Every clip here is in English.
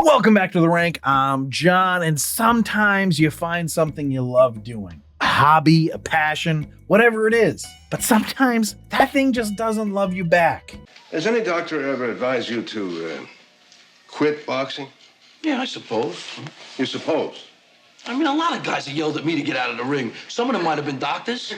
Welcome back to The Rank. I'm John, and sometimes you find something you love doing. A hobby, a passion, whatever it is. But sometimes that thing just doesn't love you back. Has any doctor ever advised you to quit boxing? Yeah, I suppose. You suppose? I mean, a lot of guys have yelled at me to get out of the ring. Some of them might have been doctors.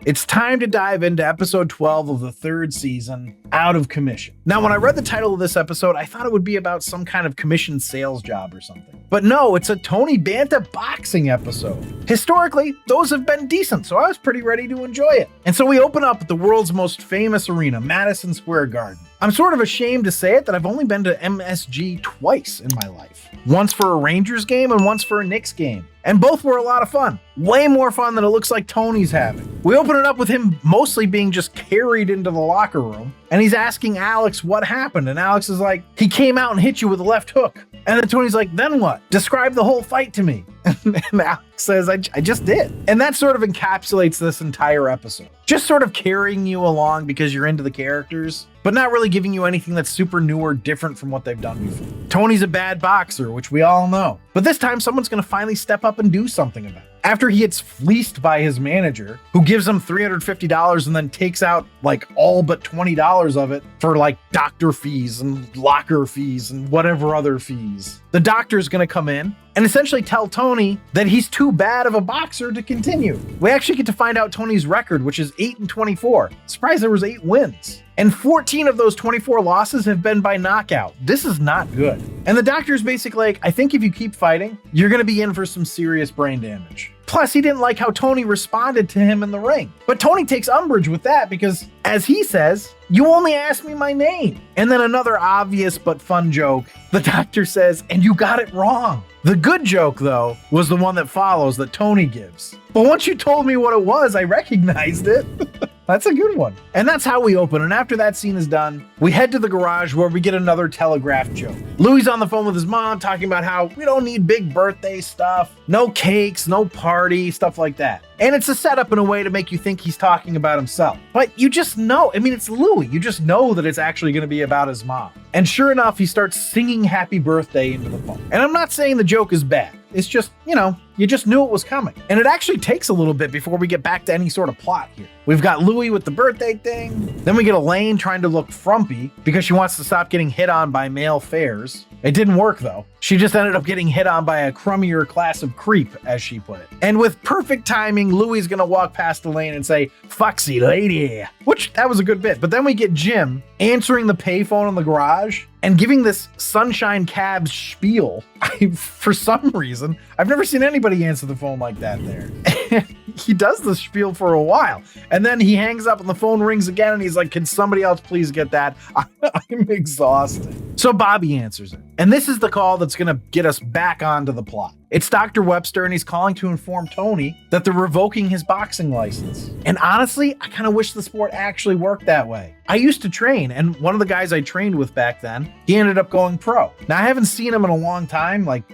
It's time to dive into episode 12 of the third season, Out of Commission. Now, when I read the title of this episode, I thought it would be about some kind of commission sales job or something. But no, it's a Tony Banta boxing episode. Historically, those have been decent, so I was pretty ready to enjoy it. And so we open up at the world's most famous arena, Madison Square Garden. I'm sort of ashamed to say it that I've only been to MSG twice in my life. Once for a Rangers game and once for a Knicks game. And both were a lot of fun. Way more fun than it looks like Tony's having. We open it up with him mostly being just carried into the locker room, and he's asking Alex what happened, and Alex is like, he came out and hit you with a left hook. And then Tony's like, then what? Describe the whole fight to me. And Alex says, I just did. And that sort of encapsulates this entire episode. Just sort of carrying you along because you're into the characters, but not really giving you anything that's super new or different from what they've done before. Tony's a bad boxer, which we all know. But this time someone's gonna finally step up and do something about it. After he gets fleeced by his manager, who gives him $350 and then takes out like all but $20 of it for like doctor fees and locker fees and whatever other fees. The doctor's gonna come in and essentially tell Tony that he's too bad of a boxer to continue. We actually get to find out Tony's record, which is 8-24. Surprised there was 8 wins. And 14 of those 24 losses have been by knockout. This is not good. And the doctor's basically like, I think if you keep fighting, you're gonna be in for some serious brain damage. Plus, he didn't like how Tony responded to him in the ring. But Tony takes umbrage with that because, as he says, you only asked me my name. And then another obvious but fun joke. The doctor says, and you got it wrong. The good joke, though, was the one that follows that Tony gives. But once you told me what it was, I recognized it. That's a good one. And that's how we open. And after that scene is done, we head to the garage where we get another telegraph joke. Louie's on the phone with his mom talking about how we don't need big birthday stuff, no cakes, no party, stuff like that. And it's a setup in a way to make you think he's talking about himself. But you just know, I mean, it's Louie. You just know that it's actually going to be about his mom. And sure enough, he starts singing happy birthday into the phone. And I'm not saying the joke is bad. It's just, you just knew it was coming. And it actually takes a little bit before we get back to any sort of plot here. We've got Louie with the birthday thing. Then we get Elaine trying to look frumpy because she wants to stop getting hit on by male fares. It didn't work though. She just ended up getting hit on by a crummier class of creep, as she put it. And with perfect timing, Louie's gonna walk past Elaine and say, "Foxy lady," which that was a good bit. But then we get Jim answering the payphone in the garage and giving this Sunshine Cabs spiel. For some reason, I've never seen anybody answer the phone like that there. He does the spiel for a while, and then he hangs up and the phone rings again and he's like, can somebody else please get that? I'm exhausted. So Bobby answers it. And this is the call that's gonna get us back onto the plot. It's Dr. Webster, and he's calling to inform Tony that they're revoking his boxing license. And honestly, I kind of wish the sport actually worked that way. I used to train, and one of the guys I trained with back then, he ended up going pro. Now, I haven't seen him in a long time, like,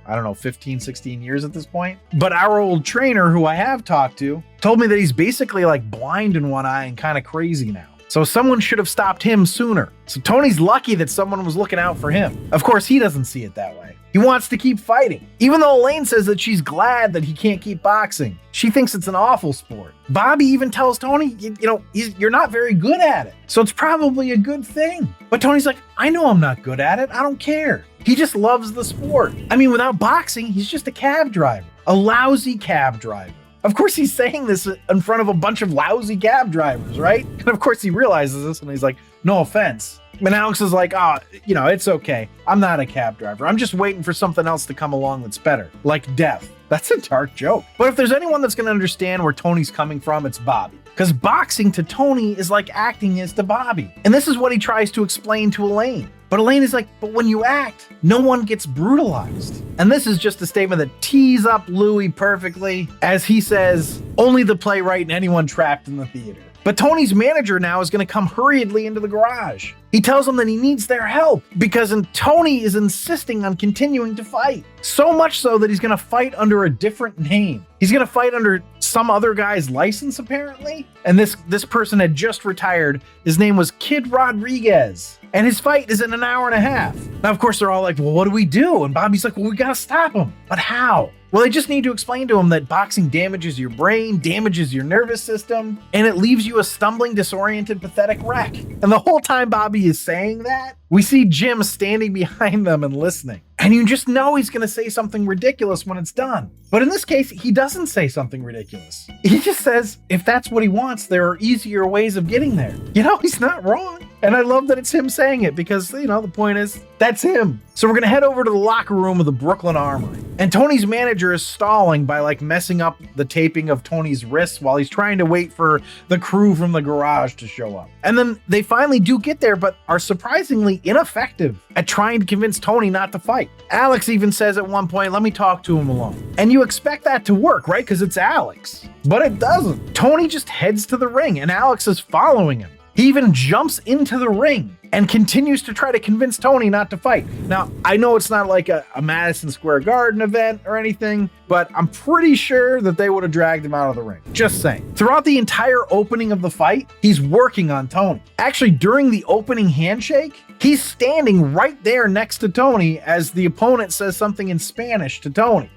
I don't know, 15, 16 years at this point. But our old trainer, who I have talked to, told me that he's basically like blind in one eye and kind of crazy now. So someone should have stopped him sooner. So Tony's lucky that someone was looking out for him. Of course, he doesn't see it that way. He wants to keep fighting. Even though Elaine says that she's glad that he can't keep boxing. She thinks it's an awful sport. Bobby even tells Tony, you're not very good at it. So it's probably a good thing. But Tony's like, I know I'm not good at it. I don't care. He just loves the sport. I mean, without boxing, he's just a cab driver. A lousy cab driver. Of course, he's saying this in front of a bunch of lousy cab drivers, right? And of course, he realizes this and he's like, no offense. And Alex is like, it's okay. I'm not a cab driver. I'm just waiting for something else to come along that's better, like death. That's a dark joke. But if there's anyone that's going to understand where Tony's coming from, it's Bobby. Because boxing to Tony is like acting is to Bobby. And this is what he tries to explain to Elaine. But Elaine is like, but when you act, no one gets brutalized. And this is just a statement that tees up Louie perfectly, as he says, only the playwright and anyone trapped in the theater. But Tony's manager now is going to come hurriedly into the garage. He tells him that he needs their help because Tony is insisting on continuing to fight. So much so that he's going to fight under a different name. He's going to fight under some other guy's license, apparently. And this person had just retired. His name was Kid Rodriguez. And his fight is in an hour and a half. Now, of course, they're all like, well, what do we do? And Bobby's like, well, we got to stop him. But how? Well, they just need to explain to him that boxing damages your brain, damages your nervous system, and it leaves you a stumbling, disoriented, pathetic wreck. And the whole time Bobby is saying that, we see Jim standing behind them and listening. And you just know he's going to say something ridiculous when it's done. But in this case, he doesn't say something ridiculous. He just says, if that's what he wants, there are easier ways of getting there. You know, he's not wrong. And I love that it's him saying it because, you know, the point is, that's him. So we're going to head over to the locker room of the Brooklyn Armory. And Tony's manager is stalling by like messing up the taping of Tony's wrists while he's trying to wait for the crew from the garage to show up. And then they finally do get there, but are surprisingly ineffective at trying to convince Tony not to fight. Alex even says at one point, let me talk to him alone. And you expect that to work, right? Because it's Alex. But it doesn't. Tony just heads to the ring and Alex is following him. He even jumps into the ring and continues to try to convince Tony not to fight. Now, I know it's not like a Madison Square Garden event or anything, but I'm pretty sure that they would have dragged him out of the ring. Just saying. Throughout the entire opening of the fight, he's working on Tony. Actually, during the opening handshake, he's standing right there next to Tony as the opponent says something in Spanish to Tony.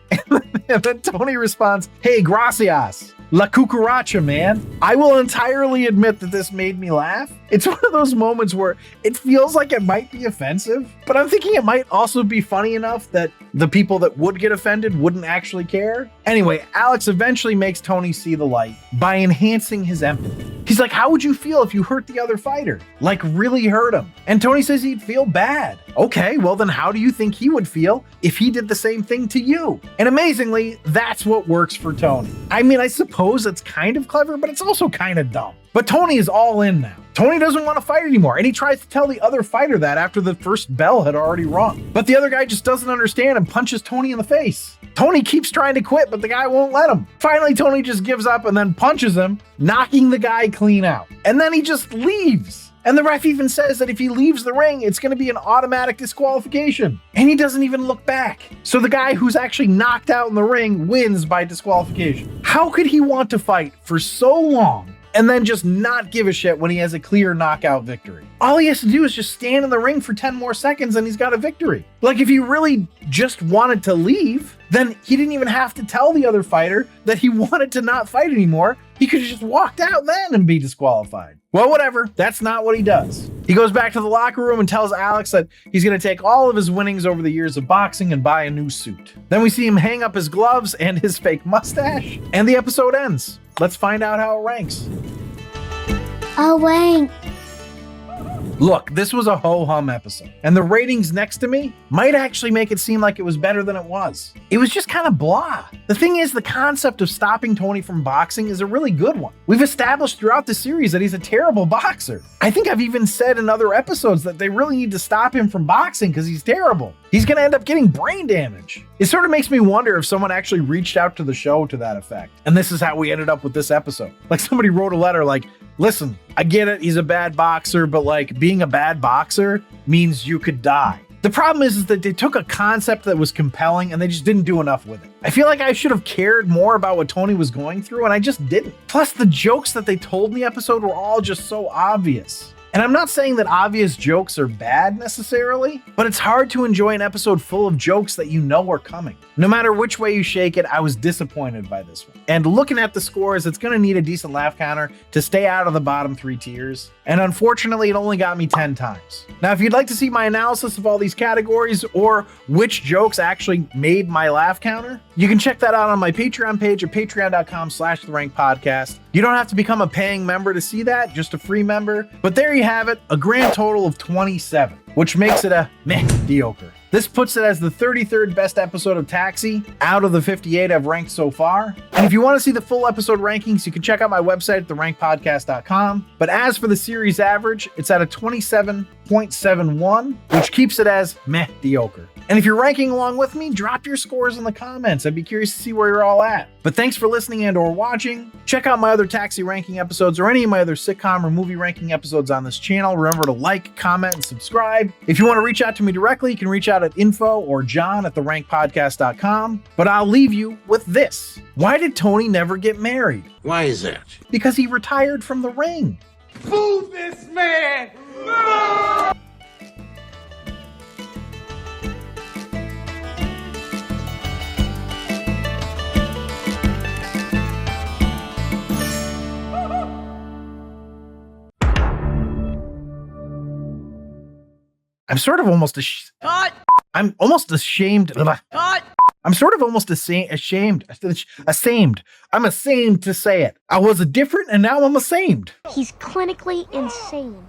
And then Tony responds, hey, gracias. La cucaracha, man. I will entirely admit that this made me laugh. It's one of those moments where it feels like it might be offensive, but I'm thinking it might also be funny enough that the people that would get offended wouldn't actually care. Anyway, Alex eventually makes Tony see the light by enhancing his empathy. He's like, how would you feel if you hurt the other fighter? Like really hurt him? And Tony says he'd feel bad. Okay, well then how do you think he would feel if he did the same thing to you? And amazingly, that's what works for Tony. I mean, I suppose it's kind of clever, but it's also kind of dumb. But Tony is all in now. Tony doesn't want to fight anymore, and he tries to tell the other fighter that after the first bell had already rung. But the other guy just doesn't understand and punches Tony in the face. Tony keeps trying to quit, but the guy won't let him. Finally, Tony just gives up and then punches him, knocking the guy clean out. And then he just leaves. And the ref even says that if he leaves the ring, it's going to be an automatic disqualification. And he doesn't even look back. So the guy who's actually knocked out in the ring wins by disqualification. How could he want to fight for so long and then just not give a shit when he has a clear knockout victory? All he has to do is just stand in the ring for 10 more seconds and he's got a victory. Like if he really just wanted to leave, then he didn't even have to tell the other fighter that he wanted to not fight anymore. He could have just walked out then and be disqualified. Well, whatever. That's not what he does. He goes back to the locker room and tells Alex that he's going to take all of his winnings over the years of boxing and buy a new suit. Then we see him hang up his gloves and his fake mustache, and the episode ends. Let's find out how it ranks. Oh, wait. Look, this was a ho-hum episode, and the ratings next to me might actually make it seem like it was better than it was. It was just kind of blah. The thing is, the concept of stopping Tony from boxing is a really good one. We've established throughout the series that he's a terrible boxer. I think I've even said in other episodes that they really need to stop him from boxing because he's terrible. He's going to end up getting brain damage. It sort of makes me wonder if someone actually reached out to the show to that effect. And this is how we ended up with this episode. Like somebody wrote a letter like, listen, I get it, he's a bad boxer, but like being a bad boxer means you could die. The problem is that they took a concept that was compelling and they just didn't do enough with it. I feel like I should have cared more about what Tony was going through and I just didn't. Plus the jokes that they told in the episode were all just so obvious. And I'm not saying that obvious jokes are bad necessarily, but it's hard to enjoy an episode full of jokes that you know are coming. No matter which way you shake it, I was disappointed by this one. And looking at the scores, it's going to need a decent laugh counter to stay out of the bottom 3 tiers. And unfortunately, it only got me 10 times. Now, if you'd like to see my analysis of all these categories or which jokes actually made my laugh counter, you can check that out on my Patreon page at patreon.com/therankpodcast. You don't have to become a paying member to see that, just a free member. But there you have it, a grand total of 27, which makes it a mediocre. This puts it as the 33rd best episode of Taxi out of the 58 I've ranked so far. And if you want to see the full episode rankings, you can check out my website at therankpodcast.com. But as for the series average, it's at a 27.5. 0.71, which keeps it as mediocre. And if you're ranking along with me, drop your scores in the comments. I'd be curious to see where you're all at. But thanks for listening and or watching. Check out my other taxi ranking episodes or any of my other sitcom or movie ranking episodes on this channel. Remember to like, comment, and subscribe. If you want to reach out to me directly, you can reach out at info or john@therankpodcast.com. But I'll leave you with this. Why did Tony never get married? Why is that? Because he retired from the ring. Boo this man! I'm sort of almost I'm almost ashamed. I'm sort of almost ashamed. I'm ashamed to say it. I was a different and now I'm ashamed. He's clinically insane.